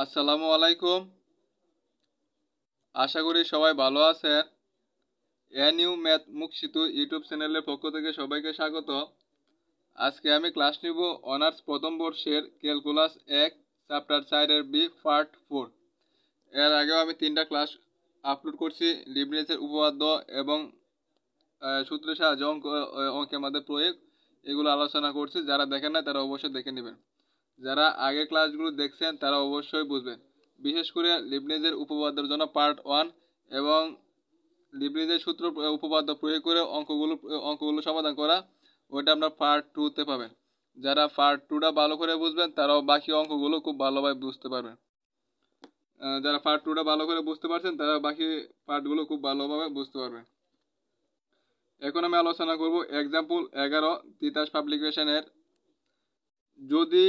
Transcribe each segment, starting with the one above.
আসসালামু আলাইকুম। আশা করি সবাই ভালো আছেন। এনিউ ম্যাথ মুখশিতু ইউটিউব চ্যানেলের পক্ষ থেকে সবাইকে স্বাগত। আজকে আমি ক্লাস নিব অনার্স প্রথম বর্ষের ক্যালকুলাস 1 চ্যাপ্টার 4 এর বি পার্ট 4। এর আগেও আমি 3টা ক্লাস আপলোড করছি। লিবনিজের উপপাদ্য এবং সূত্রের সাহায্যে অঙ্কের মধ্যে প্রয়োগ এগুলো আলোচনা করছি। যারা দেখেন না তারা অবশ্যই দেখে নেবেন। যারা আগের ক্লাসগুলো দেখছেন তারা অবশ্যই বুঝবেন। বিশেষ করে লিবনিজের উপপাদ্যের জন্য পার্ট 1 এবং লিবনিজের সূত্র উপপাদ্য প্রয়োগ করে অঙ্কগুলো সমাধান করা, ওইটা আপনার পার্ট 2-তে পাবেন। যারা পার্ট 2টা ভালো করে বুঝবেন তারাও বাকি অঙ্কগুলো খুব ভালোভাবে বুঝতে পারবেন। যারা পার্ট 2টা ভালো করে বুঝতে পারছেন তারা বাকি পার্টগুলো খুব ভালোভাবে বুঝতে পারবেন। এখন আমি আলোচনা করব এক্সাম্পল 11 তিতাস পাবলিকেশনের। যদি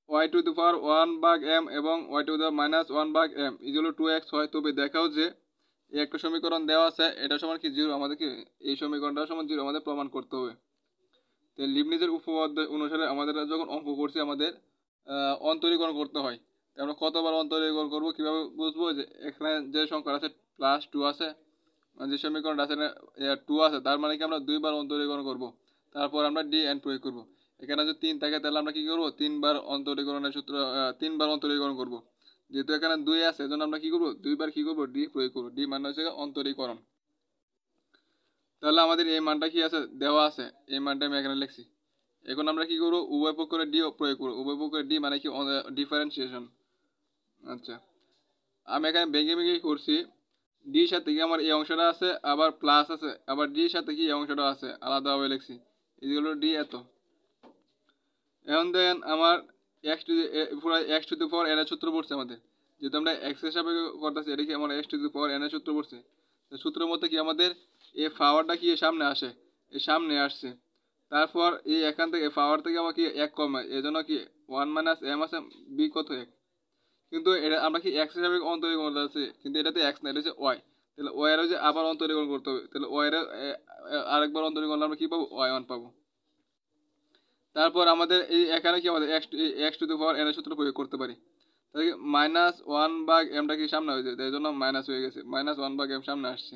y টু দি পাওয়ার 1 ভাগ m এবং y to the power minus 1 ভাগ m ইকুয়াল টু 2x হয়, তবে দেখাও যে এই একটা সমীকরণ দেওয়া আছে, এটা সমান কি 0, আমাদেরকে এই সমীকরণটা সমান 0 আমাদের প্রমাণ করতে হবে। তো লিবনিজের উপপাদ্য অনুসারে আমাদের যখন অঙ্ক করছি আমাদের অন্তরীকরণ করতে হয়। আমরা কতবার অন্তরীকরণ করব, কিভাবে বুঝবো? যে এখানে যে সংখ্যা আছে +2 আছে, যে সমীকরণটা আছে 2 আছে, তার মানে কি আমরা 2বার অন্তরীকরণ করব, তারপর আমরা dn প্রয়োগ করব। এখানে যদি 3 থাকে তাহলে আমরা কি করব, 3বার অন্তরীকরণের সূত্র 3বার অন্তরীকরণ করব। যেহেতু এখানে 2 আছে এজন্য আমরা কি করব, 2বার কি করব, d প্রয়োগ করব। d মানে হচ্ছে অন্তরীকরণ। তাহলে আমাদের এই মানটা কি আছে, দেওয়া আছে, এই মানটা আমি এখানে লিখছি। এখন আমরা কি করব, উভয় পক্ষে d প্রয়োগ করব। উভয় পক্ষে d মানে কি, ডিফারেন্সিয়েশন। আচ্ছা, আমি এখানে ভেঙে ভেঙে করছি। d সাথে কি আমার এই অংশটা আছে, আবার প্লাস আছে, আবার d সাথে কি এই অংশটা আছে, আলাদাভাবে লিখছি। এগুলো d এত। এখন দেন আমার x two the power n এর সূত্র পড়ছে আমাদের। যেহেতু আমরা x এর সাপেক্ষে করতেছি, এটা কি আমার x two the power n এর সূত্র পড়ছে। তো সূত্রের মধ্যে কি আমাদের এই পাওয়ারটা কি সামনে আসে, এই সামনে আসছে। তারপর এই এখান থেকে পাওয়ার থেকে আমার কি 1 কমে, এই জন্য কি 1 মাইনাস m আছে, b কত 1। কিন্তু এটা আমরা কি x হিসাবে অন্তরীকরণ করতেছি, কিন্তু এটাতে x না, এটা হচ্ছে y। তাহলে y এর যে আবার অন্তরীকরণ করতে হবে, তাহলে y এর আরেকবার অন্তরীকরণ করলে আমরা কি পাবো, y1 পাবো। তারপর আমাদের এই এখানে কি আমাদের x two the power n এর সূত্র প্রয়োগ করতে পারি। তাহলে -1 ভাগ mটা কি সামনে হয়ে যায়, এই জন্য মাইনাস হয়ে গেছে, -1 ভাগ m সামনে আসছে।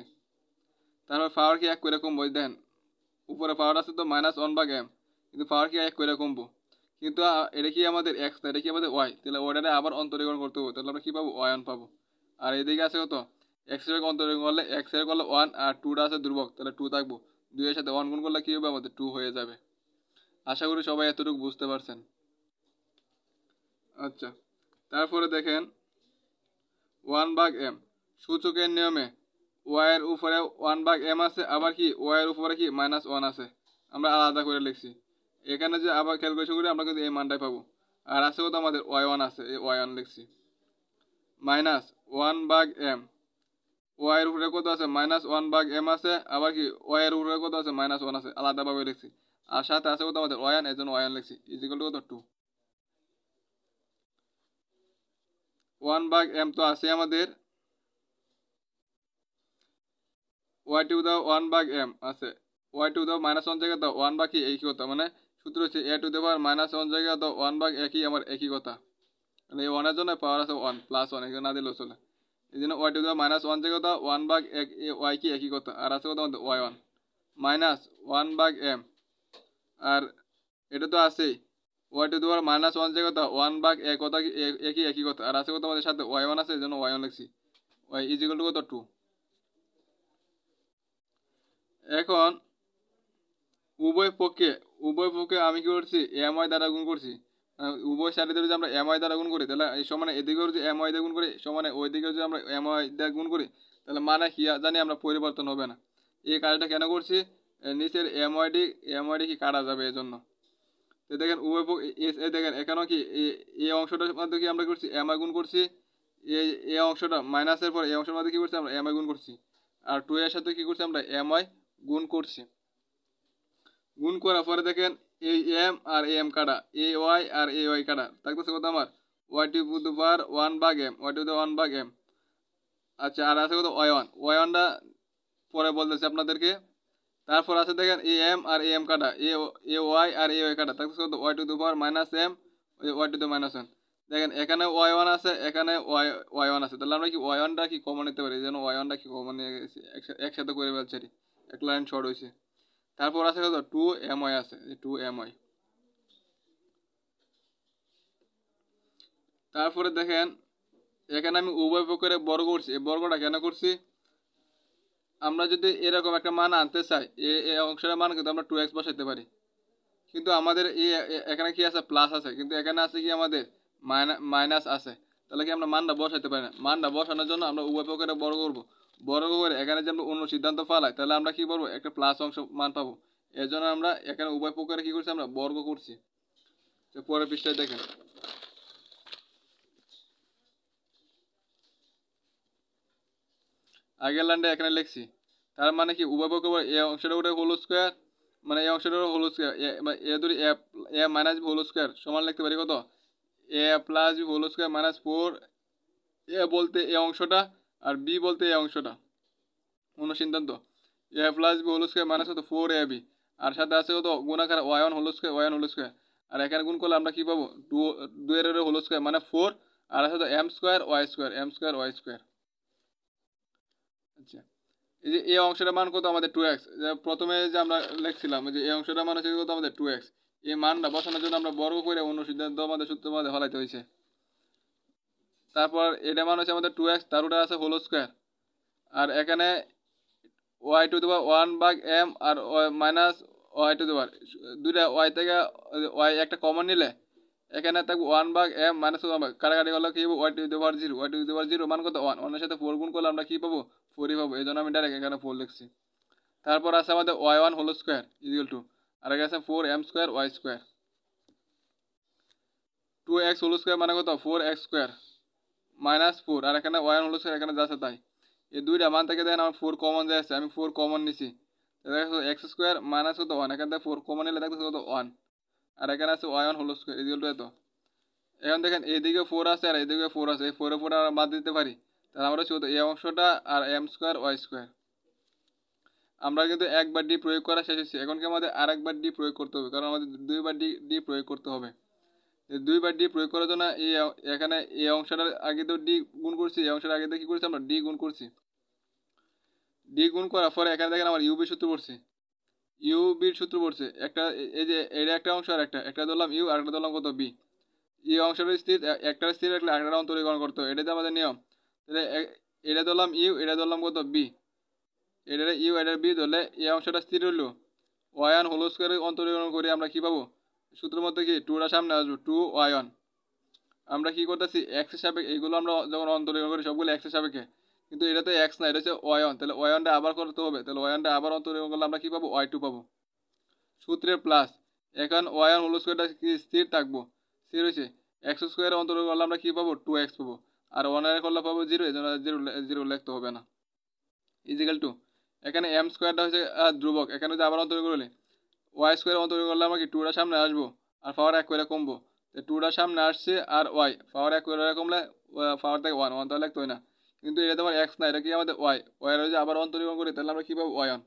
তারপর পাওয়ার কি 1 করে কমবো, দেন উপরে পাওয়ার আছে তো -1 ভাগ m, কিন্তু পাওয়ার কি 1 করে কমবো। কিন্তু এটা কি আমাদের x না, এটা কি আমাদের y। তাহলে ওটারে আবার অন্তরীকরণ করতে হবে, তাহলে আমরা কি পাবো, y1 পাবো। আর এদিকে আছে কত, x এর অন্তরীকরণ করলে x এর করলে 1, আর 2টা আছে ধ্রুবক, তাহলে 2 থাকবো। 2 এর সাথে 1 গুণ করলে কি হবে, আমাদের 2 হয়ে যাবে। আশা করি সবাই এতটুকু বুঝতে পারছেন। আচ্ছা, তারপরে দেখেন 1 ভাগ m সূচকের নিয়মে y এর উপরে 1 ভাগ m আছে, আবার কি y এর উপরে কি -1 আছে, আমরা আলাদা করে লিখছি। এখানে যে আবার ক্যালকুলেশন করি আমরা কিন্তু এই মানটাই পাবো। আর আছে কত, আমাদের y1 আছে, এই y1 লিখছি। -1 ভাগ m, y এর উপরে কত আছে, -1 ভাগ m আছে, আবার কি y এর উপরে কত আছে, -1 আছে, আলাদাভাবে লিখছি। আর সাথে আছে কত, আমাদের y1, এর জন্য y1 লিখছি, ইকুয়াল টু কত, 2। 1 ভাগ m তো আছে আমাদের, y টু দাও 1 ভাগ m আছে, y টু দাও -1 জায়গা দাও 1 ভাগ কি একই কথা, মানে সূত্র হচ্ছে a টু দি পাওয়ার -1 জায়গা দাও 1 ভাগ একই আমার একই কথা। মানে এই 1 এর জন্য পাওয়ার আছে 1 +1, এখানে না দিলেও চলে। এই জন্য y টু দাও -1 জায়গা দাও 1 ভাগ y কি একই কথা, আর আছে কত, আমাদের y1 -1 ভাগ m। আর এটা তো আছেই, y টু দি পাওয়ার -1 জায়গা দাও 1 ভাগ কথা কি একই কথা, আর আছে কত, আমাদের সাথে y1 আছে, এই জন্য y1 লিখছি। y ইকুয়াল টু কত, 2। এখন উভয় পক্ষে আমি কি করছি, my দ্বারা গুণ করছি। উভয় সারিতে যদি আমরা my দ্বারা গুণ করি, তাহলে এই সমানে এদিকেও যদি my দিয়ে গুণ করি, সমানে ওই দিকেও যদি আমরা my দিয়ে গুণ করি, তাহলে মানে কি জানি আমরা পরিবর্তন হবে না। এই কাজটা কেন করছি, নিচের my কি কাটা যাবে এই জন্য। তো দেখেন উভয় পক্ষে দেখেন এখানেও কি এই অংশটার মধ্যে কি আমরা করছি, my গুণ করছি। এই অংশটা মাইনাসের পর এই অংশের মধ্যে কি করছি, আমরা my গুণ করছি। আর 2 এর সাথে কি করছি, আমরা my গুণ করছি। গুণ করার পরে দেখেন এই m আর m কাটা, এই y আর এই y কাটা, থাকতেছে কত আমার, y টু দি পাওয়ার 1 ভাগ m, y টু দি 1 ভাগ m। আচ্ছা, আর আছে কত, y1টা পরে বলতেছি আপনাদেরকে। তারপর আছে দেখেন এই m আর এই m কাটা, এই y আর এই y কাটা, থাকতেছে কত, y to the power -m, y to দি -1। দেখেন এখানে y1 আছে, এখানে y1 আছে, তাহলে আমরা কি y1টা কি কমন নিতে পারি, এই জন্য y1টা কি কমন নিয়ে গেছি, একসাথে করে ফেলছি, এক লাইন শর্ট হয়েছে। তারপর আছে কত 2my আছে, 2my। তারপরে দেখেন এখানে আমি উভয় পক্ষের বর্গ করছি, এই বর্গটা কেন করছি, আমরা যদি এরকম একটা মান আনতে চাই, এই অংশের মান কিন্তু আমরা 2x বসাইতে পারি, কিন্তু আমাদের এখানে কি আছে প্লাস আছে, কিন্তু এখানে আছে কি আমাদের মাইনাস আছে, তাহলে কি আমরা মানটা বসাইতে পারি না। মানটা বসানোর জন্য আমরা উভয় পক্ষের বর্গ করবো, বর্গ করে এখানে যে আমরা অন্য সিদ্ধান্ত ফালাই, তাহলে আমরা কি করবো, একটা প্লাস অংশ মান পাবো। এর জন্য আমরা এখানে উভয় পক্ষের কি করছি, আমরা বর্গ করছি। তো পরের পৃষ্ঠায় দেখেন আগের লাইনটা এখানে লিখছি, তার মানে কি উভয় পক্ষ এ অংশটা উপরে হোল স্কোয়ার, মানে এই অংশটার হোল স্কোয়ার, এ ধরি A minus B whole square সমান লিখতে পারি কত, A plus B whole square minus 4, A বলতে এই অংশটা আর বি বলতে এই অংশটা, অন্য সিদ্ধান্ত, A plus B whole square minus কত 4ab, আর সাথে আছে কত গুণাকার y1 whole square, y1 whole square, আর এখানে গুণ করলে আমরা কি পাবো 2 এর হোল স্কোয়ার মানে 4, আর আছে তো m square y square, m square y square. আচ্ছা, এই যে এই অংশটার মান কত আমাদের 2x, প্রথমে যে আমরা লিখছিলাম যে এই অংশটার মান হচ্ছে কত আমাদের 2x, এই মানটা বসানোর জন্য আমরা বর্গ করে অন্য সিদ্ধান্ত আমাদের সূত্র মধ্যে ফলাইতে হয়েছে। তারপর এটা মান হচ্ছে আমাদের 2x, তার উপরে আছে হোল স্কোয়ার, আর এখানে y টু দি পাওয়ার 1 ভাগ m আর minus y to the power, দুইটা y থেকে y একটা কমন নিলে এখানে থাকবে 1 ভাগ m মাইনাস কাটাকাটি করলে কি y to the power 0, y to the power 0 মান কত 1, 1 এর সাথে 4 গুণ করলে আমরা কি পাবো 4ই পাবো, এই জন্য আমি ডাইরেক্ট এখানে 4 লিখছি। তারপর আছে আমাদের y1 whole square equal to, আর এখানে আছে 4m square y square, 2x whole square মানে কত 4x স্কোয়ার মাইনাস 4, আর এখানে y1 হোল স্কোয়ার এখানে যাচ্ছে তাই, এই দুইটা মান থেকে দেখেন আমার 4 কমন যাচ্ছে, আমি 4 কমন নিছি, দেখো x স্কোয়ার মাইনাস কত 1, এখান থেকে 4 কমন নিলে দেখো কত 1, আর এখানে আছে y1 whole square equal two এত। এখন দেখেন এইদিকে 4 আছে আর এইদিকে 4 আছে, এই 4 এর 4 আমরা বাদ দিতে পারি, তাহলে আমরা শুধু এই অংশটা আর m স্কোয়ার y স্কোয়ার। আমরা কিন্তু একবার ডি প্রয়োগ করা শেষ হয়েছে, এখন কি আমাদের আরেকবার ডি প্রয়োগ করতে হবে, কারণ আমাদের দুইবার ডি প্রয়োগ করতে হবে। দুইবার ডি প্রয়োগ করার জন্য এই এখানে এই অংশটার আগে তো ডি গুণ করছি, এই অংশটার আগে তো কি করছি আমরা ডি গুণ করছি, ডি গুণ করার পরে এখানে দেখেন আমার ইউবি সূত্র পড়ছে, ইউবির সূত্র পড়ছে একটা, এই যে এটা একটা অংশ আর একটা ধরলাম ইউ আর একটা ধরলাম কত বি, এই অংশটা স্থির, একটা স্থির রাখলে আরেকটা অন্তরীকরণ করতে হবে, এটাতে আমাদের নিয়ম। তাহলে এটা ধরলাম ইউ, এটা ধরলাম কত বি, এটা ইউ এটা বি ধরলে এই অংশটা স্থির হইলো, y1 হোল স্কোয়ার অন্তরীকরণ করে আমরা কি পাবো, সূত্রের মধ্যে কি 2টা সামনে আসবো 2y1, আমরা কি করতেছি x এর সাপেক্ষে, এইগুলো আমরা যখন অন্তরীকরণ করি সবগুলো x এর সাপেক্ষে, কিন্তু এটা তো x না, এটা হচ্ছে y1, তাহলে y1টা আবার করতে হবে, তাহলে y1টা আবার অন্তরীকরণ করলে আমরা কি পাবো y2 পাবো, সূত্রের প্লাস, এখন y1 হোল স্কোয়ারটা কি স্থির থাকবো, স্থির হয়েছে, x স্কোয়ার অন্তরীকরণ করলে আমরা কি পাবো 2x পাবো, আর 1 এর করলে পাবো 0, এই জন্য 0 লিখতে হবে না, ইজিক্যাল টু এখানে m স্কোয়ারটা হচ্ছে ধ্রুবক, এখানে যদি আবার অন্তরীকরণ করলে y স্কোয়ার অন্তরীকরণ করলে আমরা কি 2টা সামনে আসবো আর পাওয়ার 1 করে কমবো, 2টা সামনে আসছে আর y পাওয়ার 1 করে কমলে পাওয়ার থেকে 1 তাহলে লিখতে হয় না, কিন্তু এটা তোমার x না, এটা কি আমাদের y, এর যদি আবার অন্তরীকরণ করি তাহলে আমরা কি পাবো y1।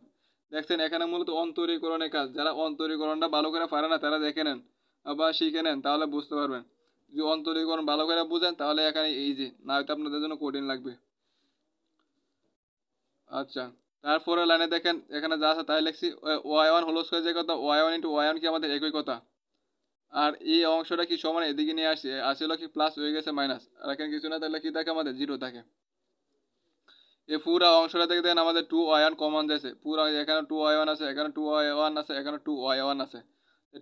দেখছেন এখানে মূলত অন্তরীকরণের কাজ, যারা অন্তরীকরণটা ভালো করে পারে না তারা দেখে নেন বা শিখে নেন, তাহলে বুঝতে পারবেন, যদি অন্তরীকরণ ভালো করে বুঝেন তাহলে এখানে ইজি, না হয়তো আপনাদের জন্য কঠিন লাগবে। আচ্ছা, তারপরে লাইনে দেখেন এখানে যা আছে তাই লিখছি, y1 হোল স্কয়ার যে কথা, y1 ইন্টু y1 কি আমাদের একই কথা, আর এই অংশটা কি সমান এদিকে নিয়ে আসছে, আসলে কি প্লাস হয়ে গেছে মাইনাস, আর এখানে কিছু না, তাহলে কি থাকে আমাদের 0 থাকে। এই পুরো অংশটা থেকে দেখেন আমাদের 2y1 কমন যাচ্ছে, পুরো এখানে 2y1 আছে, এখানে 2y1 আছে, এখানে 2y1 আছে,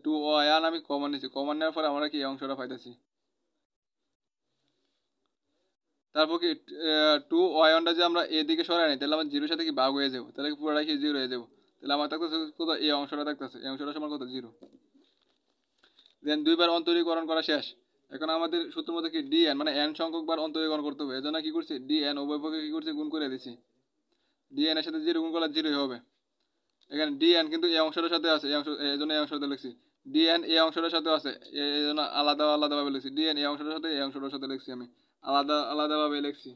2y1 আমি কমন নিচ্ছি, কমন নেওয়ার পরে আমরা কি এই অংশটা পাইতেছি। তারপর কি 2y1টা যে আমরা এদিকে সরাই নিই, তাহলে আমার 0 সাথে কি ভাগ হয়ে যাবো, তাহলে কি পুরোটা কি 0 হয়ে যাবো, তাহলে আমার থাকতেছে কত, এই অংশটা থাকতেছে, এই অংশটা সমান কত 0। দেন দুইবার অন্তরীকরণ করা শেষ, এখন আমাদের সূত্রের মধ্যে কি dn মানে n সংখ্যক বার অন্তরীকরণ করতে হবে, এজন্য কি করছি dn উভয় পক্ষে কি করছি গুণ করে দিছি, dn এর সাথে 0 গুণ করলে 0 হবে, এখানে dn কিন্তু এই অংশটার সাথে আছে, এই অংশ এজন্য এই অংশটা লিখছি, dn এই অংশটার সাথে আছে, এই জন্য আলাদা আলাদাভাবে লিখছি, dn এই অংশটার সাথে এই অংশটার সাথে লিখছি, আমি আলাদা আলাদাভাবে লিখছি,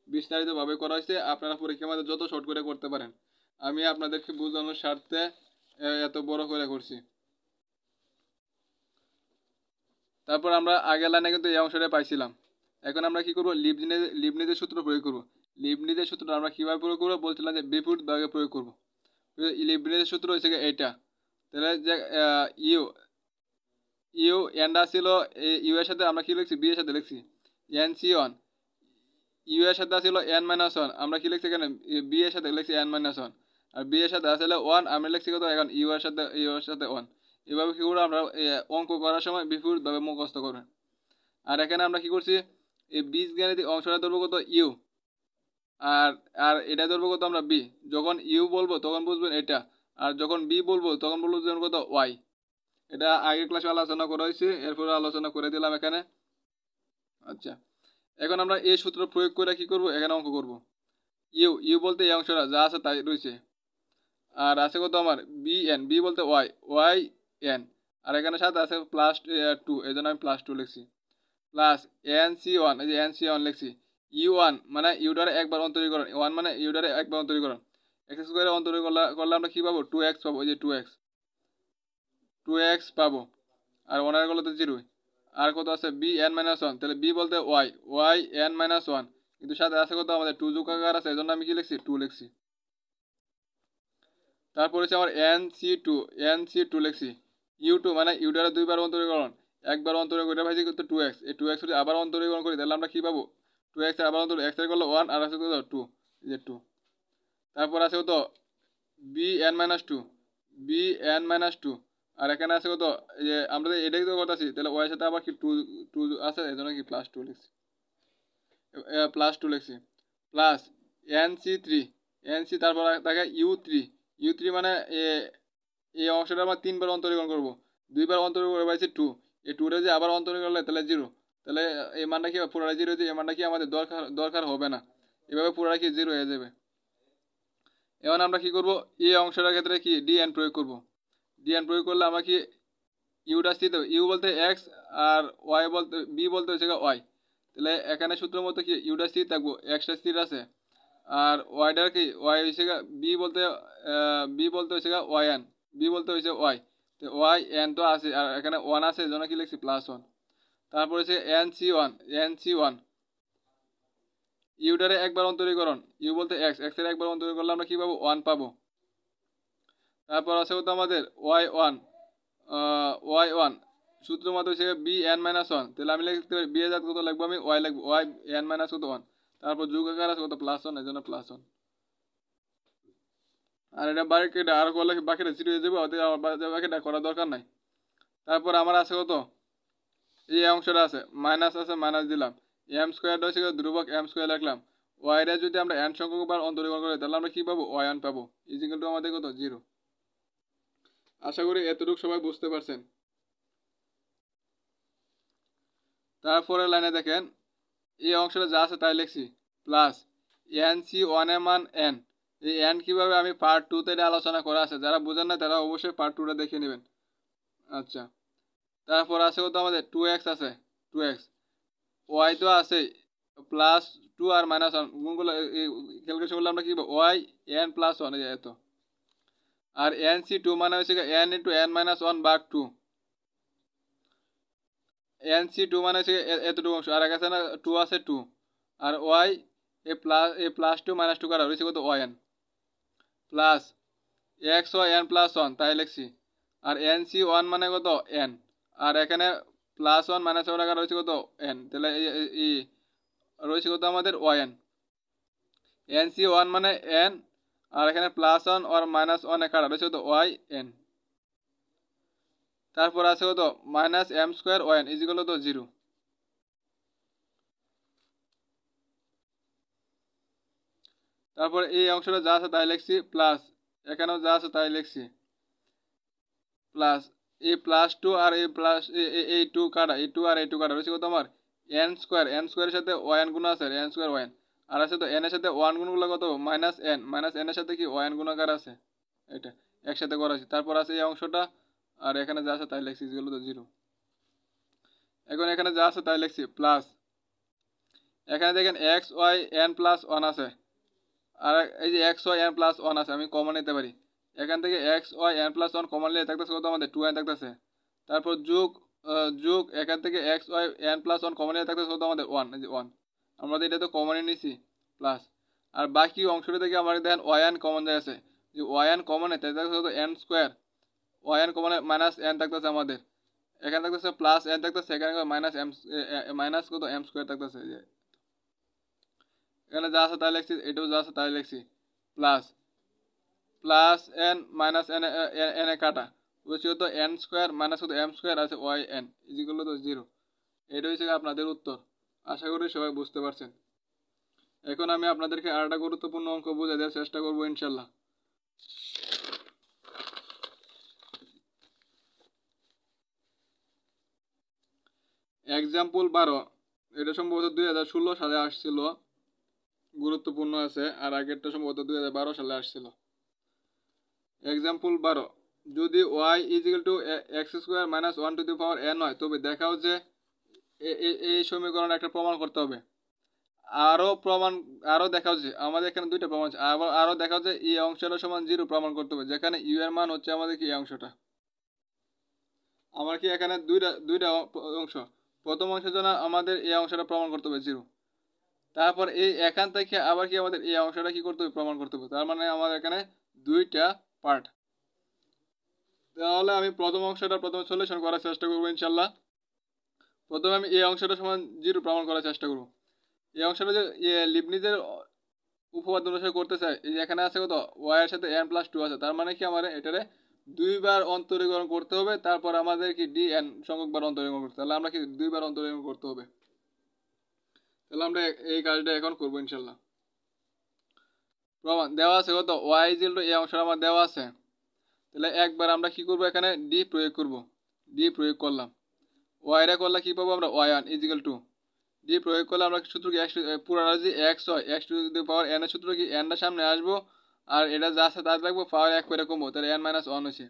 বিস্তারিতভাবে করা হয়েছে, আপনারা পরীক্ষার মধ্যে যত শর্ট করে করতে পারেন, আমি আপনাদেরকে বোঝানোর স্বার্থে এত বড় করে করছি। তারপর আমরা আগের লাইনে কিন্তু এই অংশটা পাইছিলাম। এখন আমরা কি করব, লিবনিজের সূত্র প্রয়োগ করব। লিবনিজের সূত্র আমরা কিভাবে প্রয়োগ করব বলছিলাম যে বিপরীত ভাগে প্রয়োগ করব। লিবনিজের সূত্র হচ্ছে এটা। তাহলে যে ইউ ইউ এন্ডা ছিল ইউ এর সাথে আমরা কি লিখছি, বি এর সাথে লিখছি এন সি ওয়ান। ইউ এর সাথে ছিল এন মাইনাস ওয়ান, আমরা কি লিখছি এখানে বি এর সাথে লিখছি এন মাইনাস ওয়ান। আর বি এর সাথে আসলে ওয়ান, আমরা লিখছি কত এখন ইউ এর সাথে ওয়ান। এভাবে কি করে আমরা অঙ্ক করার সময় বিপরীতভাবে মুখস্থ করবেন। আর এখানে আমরা কি করছি, এই বীজগাণিতিক অংশটা ধরবো কত ইউ, আর আর এটা ধরবো কত আমরা বি। যখন ইউ বলবো তখন বুঝবেন এটা, আর যখন বি বলবো তখন বলবো কত ওয়াই। এটা আগের ক্লাসে আলোচনা করা হয়েছে, এরপরে আলোচনা করে দিলাম এখানে। আচ্ছা, এখন আমরা এই সূত্র প্রয়োগ করে কি করব, এখানে অঙ্ক করব। ইউ ইউ বলতে এই অংশটা যা আছে তাই রয়েছে, আর আছে কত আমার বি এন, বি বলতে ওয়াই, ওয়াই এন, আর এখানে সাথে আছে প্লাস টু, এই জন্য আমি প্লাস টু লিখছি। প্লাস এন সি ওয়ান, এই যে এন সি ওয়ান লিখছি। ইউ ওয়ান মানে ইউডারে একবার অন্তরীকরণ, ওয়ান মানে ইউডারে একবার অন্তরীকরণ। এক্স স্কোয়ারে অন্তরীকরণ করলে আমরা কি পাবো, 2x পাবো, এই যে 2x পাবো, আর ওয়ানের করলে তো 0। আর কত আছে বি এন মাইনাস ওয়ান, তাহলে বি বলতে y, y n minus one, কিন্তু সাথে আছে কত আমাদের 2 যোগ আকার আছে, এই জন্য আমি কি লিখছি 2 লিখছি। তারপর হচ্ছে আমার এন সি টু লিখছি। ইউ টু মানে ইউডারে দুইবার অন্তরীকরণ, একবার অন্তরীকরণ করে ভাইছি কিন্তু 2x, এই 2x যদি আবার অন্তরীকরণ করি তাহলে আমরা কি পাবো, 2x এর আবার অন্তরীকরণ, x এর করলে 1 আর আছে কত 2, এই যে 2। তারপর আছে কত B N minus two, B N minus two, আর এখানে আছে কত, যে আমরা এটাই তো করতেছি, তাহলে ওয়াই সাথে আবার কি 2 আছে, এই জন্য কি প্লাস 2 লিখছি, plus n c three, n c, তারপর থাকে ইউ থ্রি মানে এই অংশটা আমরা 3বার অন্তরীকরণ করবো, 2বার অন্তরীকরণ করে পাইছি 2, এই 2টা যে আবার অন্তরীকরণ করলে তাহলে 0, তাহলে এই মানটা কি পুরোটা 0 হয়েছে, এই মানটা কি আমাদের দরকার হবে না, এভাবে পুরোটা কি 0 হয়ে যাবে। এখন আমরা কি করব, এই অংশটার ক্ষেত্রে কি ডিএন প্রয়োগ করব। ডিএন প্রয়োগ করলে আমরা কি ইউটা স্থির দেবো, ইউ বলতে এক্স আর ওয়াই বলতে বি বলতে হচ্ছে ওয়াই, তাহলে এখানে সূত্র মতো কি ইউটা স্থির থাকবো, এক্সটা স্থির আছে, আর ওয়াইটার কি ওয়াই হচ্ছে বি বলতে হচ্ছে ওয়াই এন, বি বলতে হচ্ছে ওয়াই, তো ওয়াই এন তো আছে, আর এখানে 1 আছে, এই জন্য কি লিখছি +1। তারপর হচ্ছে এন সি ওয়ান, ইউটারে একবার অন্তরীকরণ, ইউ বলতে এক্স, এক্স এর একবার অন্তরীকরণ করলে আমরা কি পাবো 1 পাবো। তারপর আছে কত আমাদের ওয়াই ওয়ান, সূত্র মতো হচ্ছে বি এন মাইনাস ওয়ান, তাহলে আমি লিখতে পারি বি এর জায়গায় কত লিখবো, আমি ওয়াই লিখবো, ওয়াই এন মাইনাস কত 1, তারপর যোগ আকার আছে কত +1, এই জন্য +1। আর এটা বাকিটা আর করলে বাকিটা 0 হয়ে যাবে, ওদের আমার বাকিটা করার দরকার নাই। তারপর আমার আছে কত, এই অংশটা আছে মাইনাস দিলাম, এম স্কোয়ারটা হচ্ছে ধ্রুবক এম স্কোয়ার লিখলাম, ওয়াইটা যদি আমরা এন সংখ্যক বার অন্তরীকরণ করি তাহলে আমরা কি পাবো, ওয়াই ওয়ান পাবো, ইজিক্যাল টু আমাদের কত 0। আশা করি এতটুকু সবাই বুঝতে পারছেন। তারপরের লাইনে দেখেন, এই অংশটা যা আছে তাই লিখছি, প্লাস এন সি ওয়ান এর মান এন, এই এন কীভাবে আমি পার্ট 2তে আলোচনা করা আছে, যারা বোঝেন না তারা অবশ্যই পার্ট 2টা দেখে নেবেন। আচ্ছা, তারপর আছে কত আমাদের 2x আছে, 2x, ওয়াই তো আছে +2 আর -1, গুণগুলো ক্যালকুলেশন করলে আমরা কি পাবো, ওয়াই এন +1, এই এত, আর এন সি টু মানে হচ্ছে এন ইন্টু এন মাইনাস 1 ভাগ 2, এন সি টু মানে হচ্ছে এতটুকু অংশ, আর কাছে না 2 আছে 2, আর ওয়াই +2 -2 কাটা রয়েছে কত y n, plus x y n +1 তাই লিখছি, আর এন সি 1 মানে কত এন, আর এখানে +1 -1 কাটা রয়েছে কত এন, তাহলে এই রয়েছে কত আমাদের ওয়াই এন, এন সি 1 মানে এন, আর এখানে +1 আর -1 কাটা রয়েছে কত ওয়াই এন। তারপর আছে কত -m² ওয়াই এন ইজিক্যাল তো 0। তারপর এই অংশটা যা আছে তাই লিখছি, প্লাস এখানেও যা আছে তাই লিখছি, প্লাস এই +2 আর এই প্লাস এই 2 কাটা, এই 2 আর এই 2 কাটা রয়েছে কত আমার এন স্কোয়ারের সাথে ওয়ান গুণ আছে, এন স্কোয়ার ওয়ান, আর আছে তো এন এর সাথে 1 গুণগুলো কত -n এর সাথে কি ওয়ান গুণাকার আছে, এটা একসাথে করা আছে। তারপর আছে এই অংশটা, আর এখানে যা আছে তাই লিখছি যেগুলো তো 0। এখন এখানে যা আছে তাই লিখছি, প্লাস এখানে দেখেন এক্স ওয়াই এন +1 আছে, আর এই যে এক্স ওয়াই এন +1 আছে, আমি কমন নিতে পারি, এখান থেকে এক্স ওয়াই এন +1 কমন নিলে থাকতেছে কত আমাদের 2n থাকতেছে, তারপর যোগ যোগ এখান থেকে x y n plus one common থাকতে কত আমাদের ওয়ান, এই যে ওয়ান আমরা এটা তো কমনে নিছি প্লাস, আর বাকি অংশটা থেকে আমাদের দেখেন ওয়াই এন কমন যায় আছে, যে ওয়াই এন কমনে তাই থাকতে কত এন স্কোয়ার, ওয়াই এন কমনে মাইনাস এন থাকতেছে আমাদের, এখানে থাকতেছে প্লাস এন থাকতেছে, এখানে মাইনাস এম মাইনাস কত এম স্কোয়ার থাকতেছে, যে এখানে যা আছে তাই লিখছি, এটাও যা আছে তাই লিখছি, plus plus N minus N N A কাটা বুঝছি তো এন স্কোয়ার মাইনাস কত এম স্কোয়ার আছে ওয়াই এন ইজিগুলো তো জিরো। এটা হচ্ছে আপনাদের উত্তর। আশা করি সবাই বুঝতে পারছেন। এখন আমি আপনাদেরকে আর একটা গুরুত্বপূর্ণ অঙ্ক বুঝে দেওয়ার চেষ্টা করবো ইনশাল্লাহ। এক্সাম্পল 12, এটা সম্ভবত 2016 সালে আসছিল, গুরুত্বপূর্ণ আছে, আর আগেরটা সম্ভবত 2012 সালে আসছিল। এক্সাম্পল 12, যদি y is equal to x square minus one to the power n হয় তবে দেখাও যে এই সমীকরণ একটা প্রমাণ করতে হবে। আরও দেখাও যে আমাদের এখানে দুইটা প্রমাণ আছে, আরও দেখাও যে এই অংশটা সমান জিরো প্রমাণ করতে হবে, যেখানে ইউ এর মান হচ্ছে আমাদের কি এই অংশটা। আমার কি এখানে দুইটা অংশ, প্রথম অংশের জন্য আমাদের এই অংশটা প্রমাণ করতে হবে জিরো, তারপর এই এখান থেকে আবার কি আমাদের এই অংশটা কি করতে হবে প্রমাণ করতে হবে, তার মানে আমাদের এখানে দুইটা পার্ট। তাহলে আমি প্রথম অংশটা প্রথমে সলিউশন করার চেষ্টা করবো ইনশাল্লাহ। প্রথমে আমি এই অংশটা সমান জিরো প্রমাণ করার চেষ্টা করবো। এই অংশটা যে লিবনিজের উপপাদ্য অনুসারে করতে চাই, এই এখানে আছে কত ওয়াই এর সাথে এন প্লাস টু আছে, তার মানে কি আমার এটারে দুইবার অন্তরীকরণ করতে হবে, তারপর আমাদের কি ডি এন সংখ্যকবার অন্তরীকরণ করতে, তাহলে আমরা কি দুইবার অন্তরীকরণ করতে হবে। তাহলে আমরা এই কাজটা এখন করবো ইনশাল্লাহ। প্রমাণ দেওয়া আছে কত ওয়াই ইজিক্যাল টু এই অংশটা আমার দেওয়া আছে, তাহলে একবার আমরা কি করব এখানে ডি প্রয়োগ করব, ডি প্রয়োগ করলাম, ওয়াইরা করলে কি পাবো আমরা y one is equal to d প্রয়োগ করলে আমরা সূত্র কি পুরাটা যদি এক্স হয় x to the power n এর সূত্র কি এনটা সামনে আসবো, আর এটা যা আছে তার লাগবো পাওয়ার এক করে কমবো, তাহলে এন মাইনাস ওয়ান হয়েছে,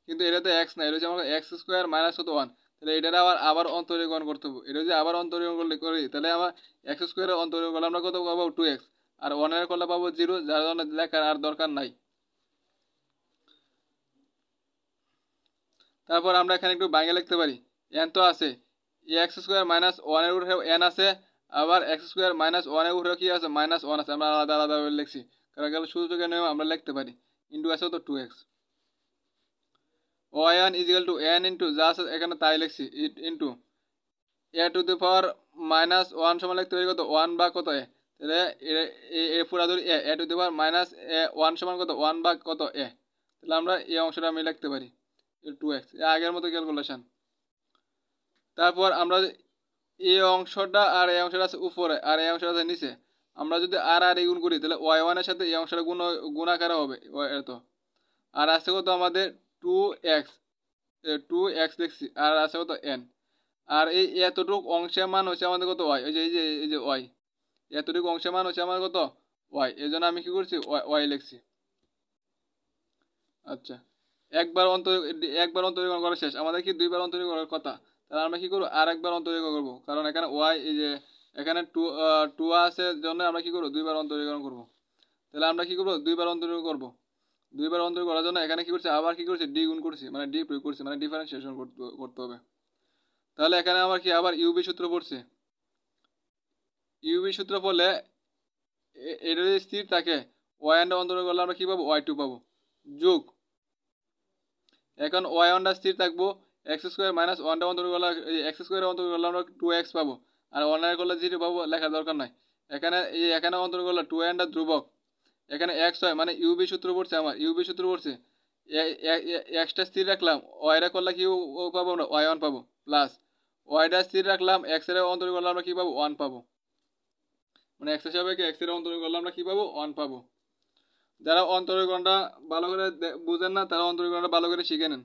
কিন্তু এটা তো এক্স না, এটা হচ্ছে আমাকে এক্স স্কোয়ার মাইনাস কত ওয়ান, তাহলে এটা আবার অন্তরীকরণ করতে হবে, এটা যদি আবার অন্তরীকরণ করলে করি তাহলে আমার এক্স স্কোয়ারের অন্তরীকরণ করলে আমরা কত পাবো টু এক্স, আর ওয়ানের করলে পাবো জিরো, যার জন্য লেখার আর দরকার নাই। তারপর আমরা এখানে একটু বাইরে লিখতে পারি, এন তো আছে এক্স স্কোয়ার মাইনাস ওয়ানের উপরে এন আছে, আবার এক্স স্কোয়ার মাইনাস ওয়ানের উপরে কি আছে মাইনাস ওয়ান আছে, আমরা আলাদা আলাদাভাবে লিখছি কারণ গেলে সুযোগের নিয়ম আমরা লিখতে পারি, ইন্টু আছে তো two x, y one is equal to n into যা আছে এখানে তাই লিখছি into a to the power minus one সমান লিখতে পারি কত ওয়ান বা কত এ, তাহলে এ পুরা ধরি A to the power minus A one সমান কত ওয়ান বা কত এ, তাহলে আমরা এই অংশটা আমি লিখতে পারি টু এক্স, আগের মতো ক্যালকুলেশন। তারপর আমরা এই অংশটা আর এই অংশটা আছে উপরে আর এই অংশটা আছে নিচে, আমরা যদি আর আর গুণ করি তাহলে ওয়াই ওয়ানের সাথে এই অংশটা গুণাকারে হবে এত, আর আছে কত আমাদের টু এক্স লিখছি, আর আছে কত এন, আর এই এতটুকু অংশের মান হচ্ছে আমাদের কত ওয়াই, এই যে ওয়াই, এতটুকু অংশের মান হচ্ছে আমাদের কত ওয়াই, এই জন্য আমি কি করছি ওয়াই লিখছি। আচ্ছা, একবার অন্তরীকরণ করা শেষ, আমাদের কি দুইবার অন্তরীকরণ করার কথা, তাহলে আমরা কি করবো আর একবার অন্তরীকরণ করবো, কারণ এখানে ওয়াই এই যে এখানে টু আছে জন্য আমরা কি করবো দুইবার অন্তরীকরণ করবো, তাহলে আমরা কি করবো দুইবার অন্তরীকরণ করবো, দুইবার অন্তরীকরণ করার জন্য এখানে কি করছি আবার কি করছি ডি গুণ করছি, মানে ডি প্রয়োগ করছি, মানে ডিফারেন্সিয়েশন করতে হবে। তাহলে এখানে আমার কি আবার ইউবি সূত্র পড়ছে, ইউবি সূত্র পড়লে এটা যদি স্থির থাকে ওয়াই এন্ড অন্তরীকরণ করলে আমরা কি পাবো ওয়াই টু পাবো, যোগ এখন ওয়াই ওয়ানটা স্থির থাকবো এক্স স্কোয়ার মাইনাস ওয়ানটা অন্তরীকরণ করলে এক্স স্কোয়ার অন্তরীকরণ করলে আমরা টু এক্স পাবো, আর ওয়ানের করলে জিরো পাবো, লেখার দরকার নাই। এখানে অন্তরীকরণ করলে টু এনটা ধ্রুবক, এখানে এক্স হয় মানে ইউবি সূত্র পড়ছে, আমার ইউবি সূত্র পড়ছে এক্সটা স্থির রাখলাম, ওয়াইটা করলে কি পাবো আমরা ওয়াই ওয়ান পাবো, প্লাস ওয়াইটা স্থির রাখলাম এক্স এর অন্তরীকরণ করলে আমরা কি পাবো ওয়ান পাবো, মানে এক্স হিসাবে এক্স এর অন্তরীকরণ করলে আমরা কি পাবো ওয়ান পাবো। যারা অন্তরীকরণটা ভালো করে বুঝেন না তারা অন্তরীকরণটা ভালো করে শিখে নেন,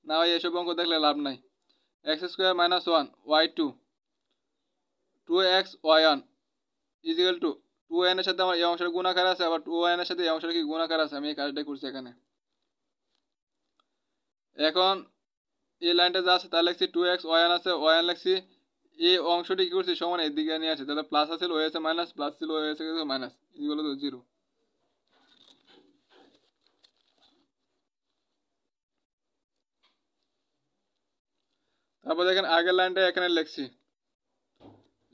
না হয় এসব অঙ্ক দেখলে লাভ নাই। X square minus one y two two x y one is equal to two n এর সাথে আমার এই অংশের গুণাকার আছে, আবার টু এন এর সাথে এই অংশের কি গুণাকার আছে, আমি এই কাজটাই করছি এখানে। এখন এই লাইনটা যা আছে তা লিখছি টু এক্স ওয়াই ওয়ান আছে ওয়াই ওয়ান লিখছি, এই অংশটি কি করছি সমান এদিকে নিয়ে আছে, তাহলে প্লাস আছে ওয়েছে মাইনাস, প্লাস ছিল ওয়েছে মাইনাস, এগুলো তো জিরো। তারপর দেখেন আগের লাইনটা এখানে লিখছি,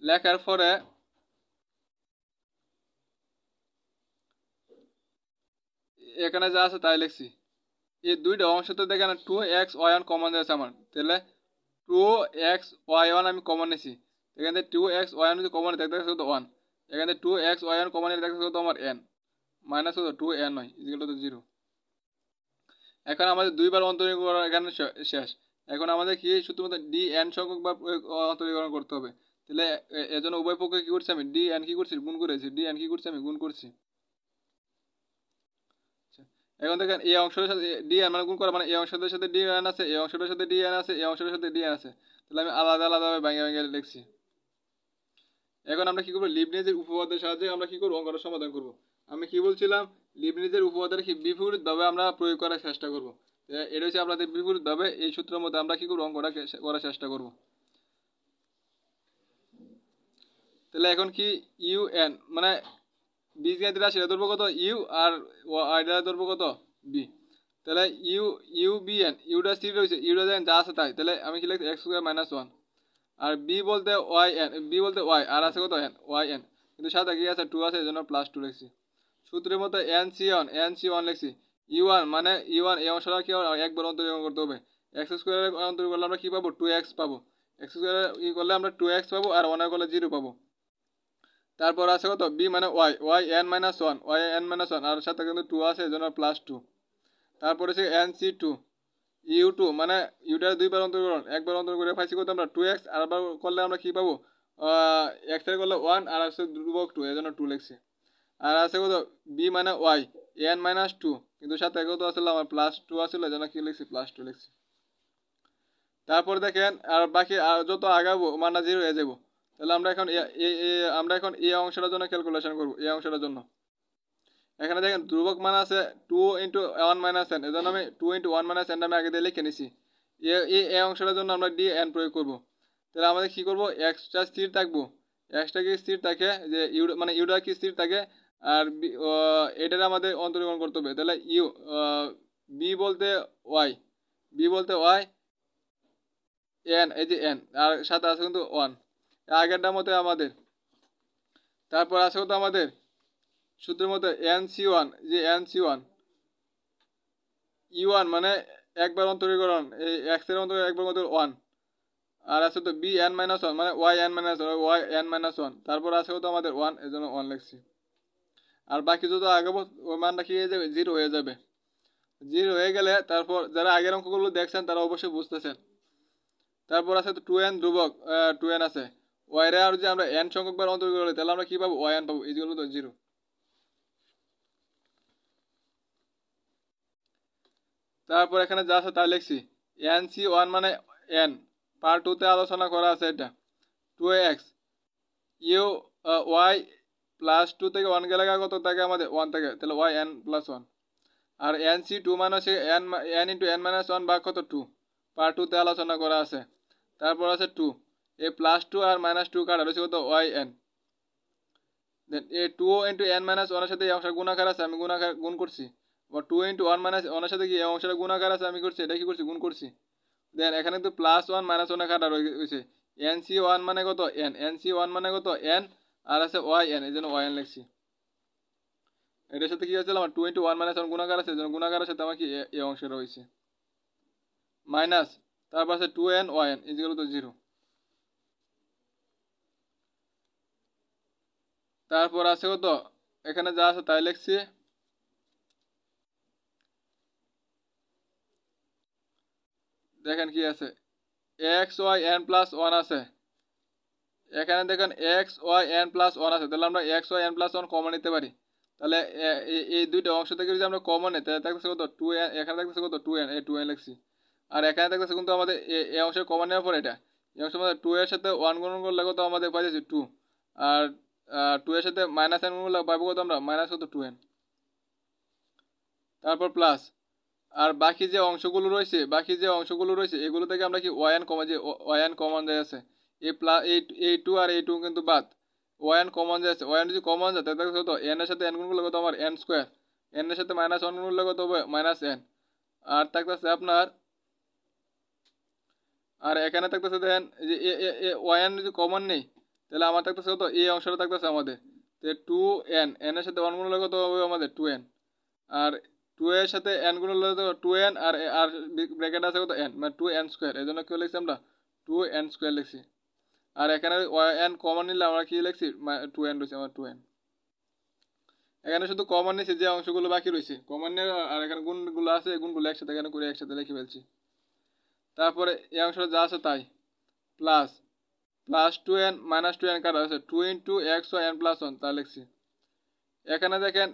লেখার পরে এখানে যা আছে তাই লিখছি। এই দুইটা অংশতে দেখেন 2x y1 কমন যাচ্ছে আমার, তাহলে 2x y1 আমি কমন নিছি। এখান থেকে 2x y1 যদি কমন দেখতে শুধু 1, এখান থেকে 2x y1 কমন দেখতে শুধু আমার n মাইনাস শুধু 2n নয় ইজিক্যাল টু 0। এখন আমাদের দুইবার অন্তরীকরণ এখানে শেষ। এখন আমাদের কি শুধুমাত্র dn সংখ্যক বার অন্তরীকরণ করতে হবে। তাহলে এজন্য উভয় পক্ষে কি করছি আমি dn কি করছি গুণ করেছি, dn কি করছি আমি গুণ করছি। এখন দেখেন এই অংশের সাথে dn মানে গুণ করা মানে এই অংশের সাথে dn আছে, এই অংশের সাথে dn আছে, এই অংশের সাথে dn আছে, তাহলে আমি আলাদা আলাদাভাবে ভেঙে ভেঙে লিখছি। এখন আমরা কি করব, লিবনিজের উপপাদ্যের সাহায্যে আমরা কি করব অঙ্কটা সমাধান করব। আমি কি বলছিলাম, লিবনিজের উপপাদ্যের কি বিপরীতভাবে আমরা প্রয়োগ করার চেষ্টা করব। এটা হচ্ছে আপনাদের বিপরীতভাবে এই সূত্রের মধ্যে আমরা কি করব অঙ্কটা করার চেষ্টা করব। তাহলে এখন কি un মানে বীজগণিত রাশি ধরবো কত ইউ আর আইডা ধরবো কত বি। তাহলে ইউ বি এন ইউটা স্থির রয়েছে, ইউটা দেখেন যা আছে তাই, তাহলে আমি কি লিখছি এক্স স্কোয়ার মাইনাস 1। আর বি বলতে ওয়াই এন, বি বলতে ওয়াই আর আছে কত এন ওয়াই এন, কিন্তু সাথে কি আছে 2 আছে, এই জন্য +2 লিখছি। সূত্রের মতো এন সি ওয়ান লিখছি। ইউ1 মানে ইউ1 এই অংশটা কি একবার অন্তরীকরণ করতে হবে। এক্স স্কোয়ারের অন্তরীকরণ করলে আমরা কি পাবো 2x পাবো, এক্স স্কোয়ার ই করলে আমরা 2x পাবো আর 1 করলে 0 পাবো। তারপর আছে কত বি মানে ওয়াই এন মাইনাস 1 আর সাথে কিন্তু 2 আছে, এই জন্য +2। তারপরে আছে NC2 ইউ2 মানে ইউটার দুইবার অন্তরীকরণ, একবার অন্তরীকরণ করে পাইছি কত আমরা 2x, আর একবার করলে আমরা কি পাবো x এর করলে 1 আর আছে ধ্রুবক 2, এই জন্য 2 লিখছি। আর আছে কত বি মানে ওয়াই n মাইনাস 2, কিন্তু সাথে কত আসলে আমার +2 আসলে, এই জন্য কি লিখছি +2 লিখছি। তারপর দেখেন আর বাকি যত আগাবো মানটা 0 হয়ে যাবো। তাহলে আমরা এখন এই অংশটার জন্য ক্যালকুলেশন করব। এই অংশটার জন্য এখানে দেখেন ধ্রুবক মান আছে 2 × 1 - n, এজন্য আমি 2 × 1 - n আমি আগে দিয়ে লিখে নিছি। এই অংশটার জন্য আমরা dn প্রয়োগ করব। তাহলে আমাদের কি করব, xটা স্থির থাকবো, xটা কি স্থির থাকে যে ইউ মানে ইউটা কি স্থির থাকে, আর এটার আমাদের অন্তরীকরণ করতে হবে। তাহলে বি বলতে ওয়াই, বি বলতে ওয়াই এন, এই যে এন আর সাথে আছে কিন্তু 1 আগেরটার মতো আমাদের। তারপর আছে কত আমাদের সূত্রের মতো NC1 যে NC1 ইউ1 মানে একবার অন্তরীকরণ, এই x এর অন্তরীকরণ একবার মতো 1, আর আছে তো bn - 1 মানে yn - 1, তারপর আছে কত আমাদের 1, এজন্য 1 লিখছি। আর বাকি যত আগাবো ওই মানটা কি হয়ে যাবে 0 হয়ে যাবে। 0 হয়ে গেলে তারপর যারা আগের অঙ্কগুলো দেখছেন তারা অবশ্যই বুঝতেছেন। তারপর আছে তো 2n ধ্রুবক 2n আছে y রে, আর যদি আমরা n সংখ্যক বার অন্তরীকরণ করি তাহলে আমরা কি পাবো yn পাবো, ইকুয়াল টু 0। তারপর এখানে যা আছে তাই লিখছি। NC1 মানে n পার্ট 2 তে আলোচনা করা আছে, এটা 2x ইউ y +2 থেকে 1 গেলে কত থাকে আমাদের 1 থাকে, তাহলে yn + 1। আর NC2 মানে হচ্ছে n × n - 1 ভাগ কত 2, পার্ট 2 তে আলোচনা করা আছে। তারপর আছে 2 এই +2 আর -2 কাটা রয়েছে কত yn। দেন এই 2 × n - 1 এর সাথে এই অংশটা গুণাকার আছে, আমি গুণ করছি। বা 2 × 1 - 1 এর সাথে কি এই অংশটা গুণাকার আছে, আমি করছি এটা কি করছি গুণ করছি। দেন এখানে তো +1 - 1 কাটা রয়েছে। NC1 মানে কত n, NC1 মানে কত n আর আছে yn, এই জন্য yn লিখছি। এটার সাথে কি আছে আমার 2 × 1 - 1 গুণাকার আছে, এই জন্য গুণাকারের সাথে আমার কি এই অংশটা রয়েছে মাইনাস, তারপর আছে 2n yn = 0। তারপর আছে কত এখানে যা আছে তাই লিখছি। দেখেন কি আছে xyn + 1 আছে, এখানে দেখেন xyn + 1 আছে, তাহলে আমরা xyn + 1 কমন নিতে পারি। তাহলে এই দুইটা অংশ থেকে যদি আমরা কমন নিই তাহলে থাকছে কত 2n, এখানে থাকছে কত 2n, এই 2n লিখছি। আর এখানে থাকছে কিন্তু আমাদের এই অংশে কমন নেওয়ার পর এটা এই অংশের মধ্যে 2 এর সাথে 1 গুণ করলে কত আমাদের পাইছি 2, আর 2 এর সাথে -n গুণ করলে পাবো কত আমরা -2n, তারপর প্লাস। আর বাকি যে অংশগুলো রয়েছে এগুলো থেকে আমরা কি yn কমন যায় আছে, এই 2 আর এই 2 কিন্তু বাদ, yn কমন যায় আছে। yn যদি কমন যায় তাহলে কত n এর সাথে n গুণ করলে কত আমার n স্কয়ার, n এর সাথে -1 গুণ করলে কত হবে -n, আর থাকতেছে আপনার আর এখানে থাকতেছে দেখেন যে ওয়াই এন যদি কমন নেই তাহলে আমার থাকতেছে কত এই অংশটা থাকতেছে আমাদের তো 2n এর সাথে 1 গুণ হলে কত হবে আমাদের 2n আর 2 এর সাথে n গুণ হলে তো 2n আর আর ব্র্যাকেট আছে কত n মানে 2n স্কয়ার এজন্য কি লিখছি আমরা 2n স্কয়ার লিখছি আর এখানে n কমন নিলে আমরা কি লিখছি 2n রয়েছে আমার 2n এখানে শুধু কমন নিছে যে অংশগুলো বাকি রয়েছে কমন নিয়ে আর এখানে গুণগুলো আছে গুণগুলো একসাথে এখানে করে একসাথে লিখে ফেলছি তারপরে এই অংশটা যা আছে তাই plus plus 2n minus 2n কাটা আছে 2 into x y n plus 1 তা লিখছি এখানে দেখেন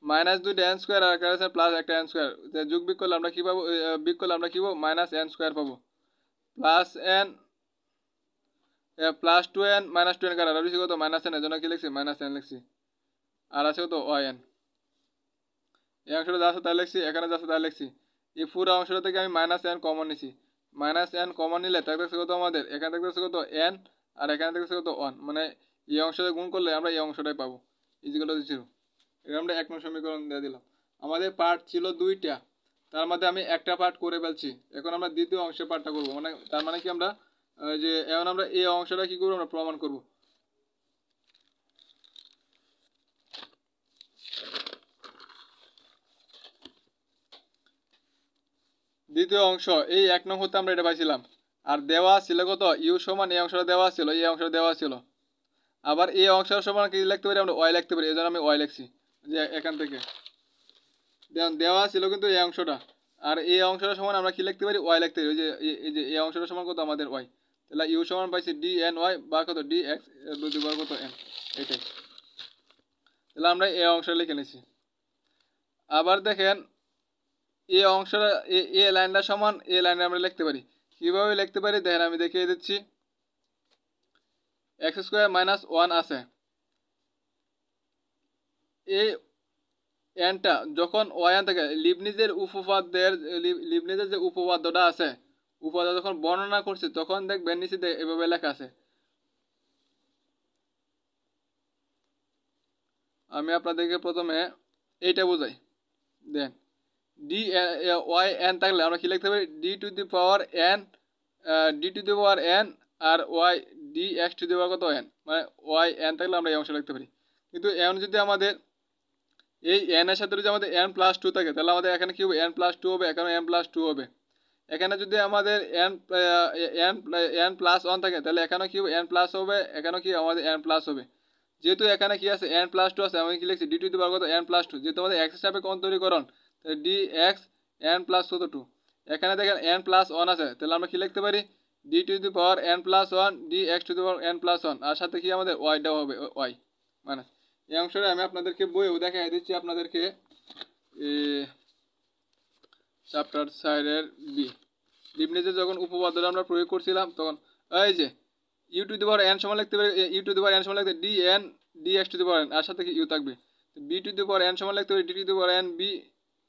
মাইনাস 2 n স্কয়ার আর কাটা আছে প্লাস একটা n স্কয়ার যোগ বিয়োগ করলে আমরা কি পাবো বিয়োগ করলে আমরা কি পাবো মাইনাস n স্কয়ার পাবো plus n plus 2n minus 2n কাটা রয়েছে কত মাইনাস n এর জন্য কি লিখছি মাইনাস n লিখছি আর আছে কত yn এই অংশটা যা আছে তাই লিখছি এখানে যা আছে তাই লিখছি এই পুরো অংশটা থেকে আমি মাইনাস n কমন নিছি মাইনাস n কমন নিলে থাকতেছে কত আমাদের এখানে থাকতেছে কত n আর এখানে থাকতেছে কত 1 মানে এই অংশটা গুণ করলে আমরা এই অংশটাই পাবো ইজিক্যাল টু 0 এটা আমরা এক নং সমীকরণ দিয়ে দিলাম আমাদের পার্ট ছিল দুইটা তার মধ্যে আমি একটা পার্ট করে ফেলছি এখন আমরা দ্বিতীয় অংশের পার্টটা করব মানে তার মানে কি আমরা যে এখন আমরা এই অংশটা কি করব আমরা প্রমাণ করব দ্বিতীয় অংশ এই এক নং হতে আমরা এটা পাইছিলাম আর দেওয়া ছিল কত ইউ সমান এই অংশটা দেওয়া ছিল এই অংশটা দেওয়া ছিল আবার এই অংশের সমান কি লিখতে পারি আমরা ওয়াই লিখতে পারি এজন্য আমি ওয়াই লিখছি যে এখান থেকে দেওয়া ছিল কিন্তু এই অংশটা আর এই অংশটা সমান আমরা কি লিখতে পারি ওয়াই লিখতে পারি এই যে এই অংশটা সমান কত আমাদের ওয়াই তাহলে ইউ সমান পাইছি ডি এন ওয়াই বা কত ডি এক্স দুই বার কত এন এটাই তাহলে আমরা এই অংশটা লিখে নিছি আবার দেখেন এই অংশটা এই লাইনটা সমান এই লাইনে আমরা লিখতে পারি কিভাবে লিখতে পারি দেখেন আমি দেখিয়ে দিচ্ছি এক্স স্কয়ার মাইনাস 1 আছে এই এনটা যখন ওয়ান থেকে লিবনিজের উপপাদ্যের লিবনিজের যে উপপাদ্যটা আছে উপপাদ্য যখন বর্ণনা করছে তখন দেখবেন নিচে এভাবে লেখা আছে আমি আপনাদেরকে প্রথমে এইটা বোঝাই দেন ডি ওয়াই এন থাকলে আমরা কি লিখতে পারি D to the power N D to the power N আর Y D X to the power কত এন মানে ওয়াই এন থাকলে আমরা এই অংশ লিখতে পারি কিন্তু এন যদি আমাদের এই এন এর সাথে যদি আমাদের এন প্লাস 2 থাকে তাহলে আমাদের এখানে কি হবে এন প্লাস 2 হবে এখানে এন প্লাস 2 হবে এখানে যদি আমাদের এন এন প্লাস 1 থাকে তাহলে এখানে কি হবে এন প্লাস হবে এখানে কি আমাদের এন প্লাস হবে যেহেতু এখানে কি আছে এন প্লাস 2 আছে আমি কি লিখছি ডি টু দি পাওয়ার কত এন প্লাস 2 যেহেতু আমাদের এক্স এর সাপেক্ষে অন্তরীকরণ তাহলে ডি এক্স এন প্লাস কত 2 এখানে দেখেন এন প্লাস 1 আছে তাহলে আমরা কি লিখতে পারি D to the power N plus 1 D X to the power N plus 1 আর সাথে কি আমাদের ওয়াইটাও হবে ওয়াই মানে এই অংশটা আমি আপনাদেরকে বইও দেখাই দিচ্ছি আপনাদেরকে চ্যাপ্টার 4 এর বি লিবনিজে যখন উপপাদ্যটা আমরা প্রয়োগ করছিলাম তখন এই যে U to the power N সমান লিখতে পারি U to the power N সমান লিখতে D N D X to the power N আর সাথে কি ইউ থাকবে V to the power N সমান লিখতে পারি D to the power N V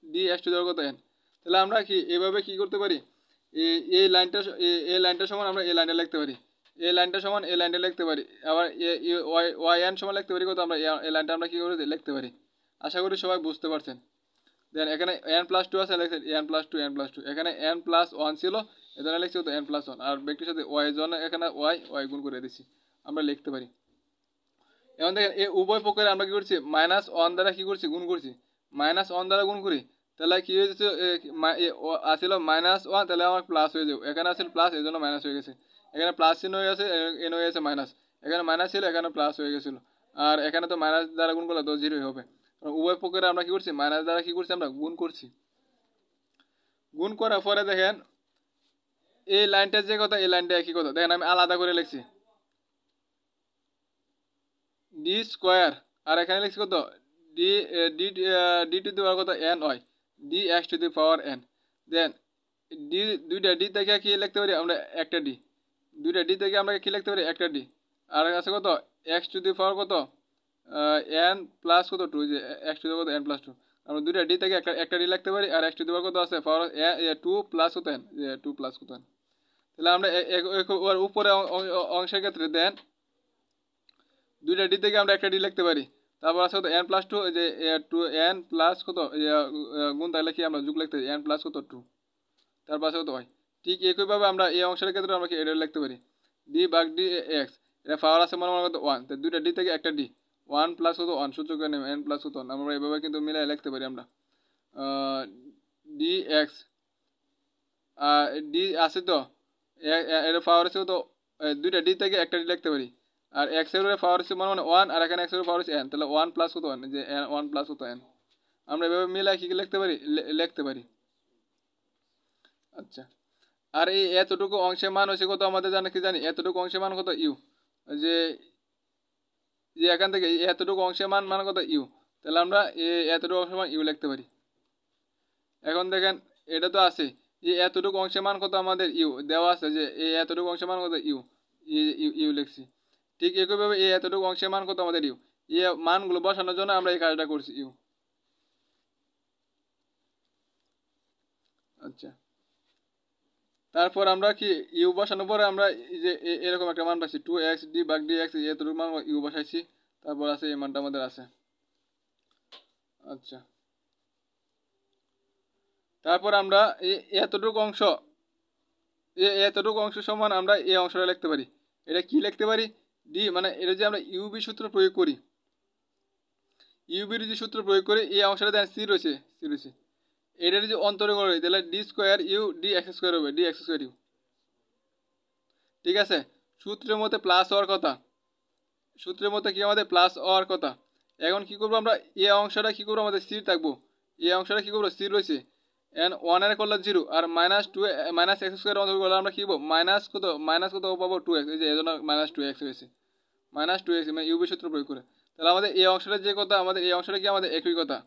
D X to the power কত এন তাহলে আমরা কি এভাবে কি করতে পারি এই লাইনটা সমান আমরা এই লাইনটা লিখতে পারি এই লাইনটা সমান এই লাইনটা লিখতে পারি আবার ওয়াই এন সমান লিখতে পারি কত আমরা এই লাইনটা আমরা কি করে লিখতে পারি আশা করি সবাই বুঝতে পারছেন দেন এখানে এন প্লাস 2 আছে লিখছি এন প্লাস 2 এন প্লাস 2 এখানে এন প্লাস 1 ছিল এজন্য লিখছি তো এন প্লাস 1 আর ব্যক্তির সাথে ওয়াই জন্য এখানে ওয়াই গুণ করে দিছি আমরা লিখতে পারি এখন দেখেন এই উভয় পক্ষের আমরা কি করছি মাইনাস 1 দ্বারা কি করছি গুণ করছি মাইনাস 1 দ্বারা গুণ করি তাহলে কি হয়েছে আসছিল মাইনাস 1 তাহলে আমার প্লাস হয়ে যাবে এখানে আসলে প্লাস এজন্য মাইনাস হয়ে গেছে এখানে প্লাস চিহ্ন হয়ে আছে এন হয়ে আছে মাইনাস এখানে মাইনাস ছিল এখানে প্লাস হয়ে গেছিল আর এখানে তো মাইনাস দ্বারা গুণ করলে তো জিরোই হবে উভয় পক্ষের আমরা কি করছি মাইনাস দ্বারা কি করছি আমরা গুণ করছি গুণ করার পরে দেখেন এই লাইনটা যে কথা এই লাইনটা একই কথা দেখেন আমি আলাদা করে লিখছি ডি স্কয়ার আর এখানে লিখছি কত D D D to the power কত N Y D X to the power N then D দুইটা ডি থেকে কি লিখতে পারি আমরা একটা ডি দুইটা ডি থেকে আমরা কি লিখতে পারি একটা ডি আর আছে কত এক্স টু দি পাওয়ার কত এন প্লাস কত 2 যে x to the power N plus 2 আমরা দুইটা ডি থেকে একটা ডি লিখতে পারি আর এক্স টু দি পাওয়ার কত আছে পাওয়ার 2 প্লাস কত এন 2 প্লাস কত এন তাহলে আমরা ওর উপরে অংশের ক্ষেত্রে দেন দুইটা ডি থেকে আমরা একটা ডি লিখতে পারি তারপর আছে কত এন প্লাস 2 যে 2 এন প্লাস কত গুণ তাহলে কি আমরা যোগ লিখতে পারি এন প্লাস কত 2 তারপর আছে কত ওয়াই ঠিক একইভাবে আমরা এই অংশের ক্ষেত্রে আমরা কি এটা লিখতে পারি ডি ভাগ ডি এক্স, এটা পাওয়ার আছে মনে কত 1, তো দুইটা ডি থেকে একটা ডি, 1 প্লাস কত 1 সূত্র করে নেব n প্লাস কত 1, আমরা এইভাবে কিন্তু মিলাই লিখতে পারি আমরা ডি এক্স ডি আছে তো এর পাওয়ার আছে তো দুইটা ডি থেকে একটা ডি লিখতে পারি, আর এক্স এর পাওয়ার আছে মানে 1 আর এখানে এক্স এর পাওয়ার আছে n, তাহলে 1 প্লাস কত 1 যে 1 প্লাস কত n, আমরা এভাবে মিলাই কি লিখতে পারি লিখতে পারি। আচ্ছা, আর এই এতটুকু অংশের মান হচ্ছে কত আমাদের জানা কি জানি এতটুকু অংশের মান কত ইউ, যে যে এখান থেকে এতটুকু অংশের মান মান কত ইউ, তাহলে আমরা এতটুকু অংশের মান ইউ লিখতে পারি। এখন দেখেন এটা তো আছে যে এতটুকু অংশের মান কত আমাদের ইউ দেওয়া আছে, যে এই এতটুকু অংশের মান কত ইউ, ইউ লিখছি। ঠিক একইভাবে এই এতটুকু অংশের মান কত আমাদের ইউ, এই মানগুলো বসানোর জন্য আমরা এই কাজটা করছি ইউ। আচ্ছা, তারপর আমরা কি ইউ বসানোর পরে আমরা এই যে এরকম একটা মান পাইছি 2x d ভাগ dx, এতটুকু মান ইউ বসাইছি, তারপর আছে এই মানটা আমাদের আছে। আচ্ছা, তারপর আমরা এতটুকু অংশ এতটুকু অংশ সমান আমরা এই অংশটা লিখতে পারি, এটা কি লিখতে পারি ডি, মানে এটা যে আমরা ইউবি সূত্র প্রয়োগ করি, ইউবির যে সূত্র প্রয়োগ করি এই অংশটা দেন সি রয়েছে, এটার যে অন্তরে করে তাহলে D square U D x square হবে, ডি এক্স স্কোয়ার ইউ। ঠিক আছে, সূত্রের মধ্যে প্লাস হওয়ার কথা, সূত্রের মধ্যে কি আমাদের প্লাস হওয়ার কথা। এখন কি করবো আমরা এই অংশটা কি করবো আমাদের স্থির থাকবো, এই অংশটা কি করবো স্থির রয়েছে, এন 1 এর করলে 0 আর -2 -x স্কয়ার অন্তর করলে আমরা কি পাবো মাইনাস কত পাবো 2x, এই যে এজন্য -2x হয়েছে, -2x মানে ইউবি সূত্র প্রয়োগ করে। তাহলে আমাদের এই অংশটা যে কথা আমাদের এই অংশটা কি আমাদের একই কথা,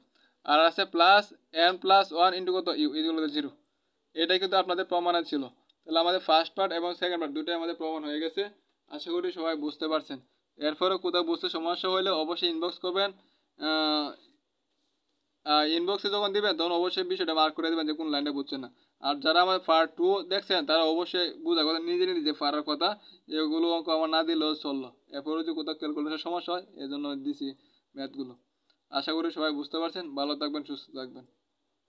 আর আছে প্লাস n প্লাস 1 ইন্টু কত ইউ ইকুয়াল 0, এটাই কিন্তু আপনাদের প্রমাণ ছিল। তাহলে আমাদের ফার্স্ট পার্ট এবং সেকেন্ড পার্ট দুটোই আমাদের প্রমাণ হয়ে গেছে, আশা করি সবাই বুঝতে পারছেন। এরপরেও কোথাও বুঝতে সমস্যা হলে অবশ্যই ইনবক্স করবেন, ইনবক্সে যখন দিবেন তখন অবশ্যই বিষয়টা মার্ক করে দেবেন যে কোন লাইনটা বুঝছেন না। আর যারা আমার পার্ট 2 দেখছেন তারা অবশ্যই বোঝার কথা নিজে নিজে পারার কথা, এগুলো অঙ্ক আমার না দিলেও চললো, এরপরে যদি কোথাও ক্যালকুলেশন সমস্যা হয় এই জন্য দিছি ম্যাথগুলো। আশা করি সবাই বুঝতে পারছেন, ভালো থাকবেন সুস্থ থাকবেন।